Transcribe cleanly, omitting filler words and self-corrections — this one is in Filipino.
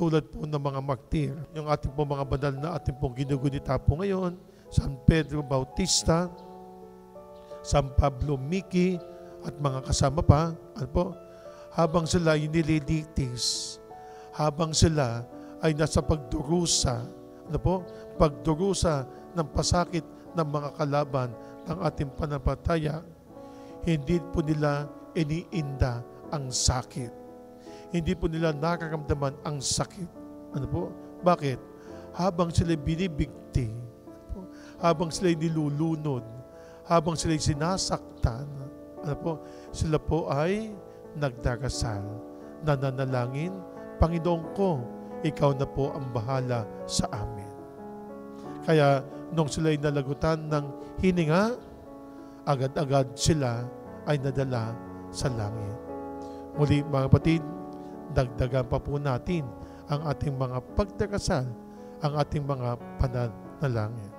tulad po ng mga martir. Yung ating po mga banal na ating pong ginugunita po ngayon, San Pedro Bautista, San Pablo Miki, at mga kasama pa, ano po, habang sila ay nililitis, habang sila ay nasa pagdurusa, ano po, pagdurusa ng pasakit ng mga kalaban ng ating pananampalataya, hindi po nila iniinda ang sakit. Hindi po nila nararamdaman ang sakit. Ano po? Bakit? Habang sila binibigti, habang sila nilulunod, habang sila sinasaktan, ano po? Sila po ay nagdarasal, nananalangin, Panginoon ko, ikaw na po ang bahala sa amin. Kaya nung sila ay nalagutan ng hininga, agad-agad sila ay nadala sa langit. Muli mga kapatid, dagdagan pa po natin ang ating mga pagdarasal, ang ating mga pananalangin.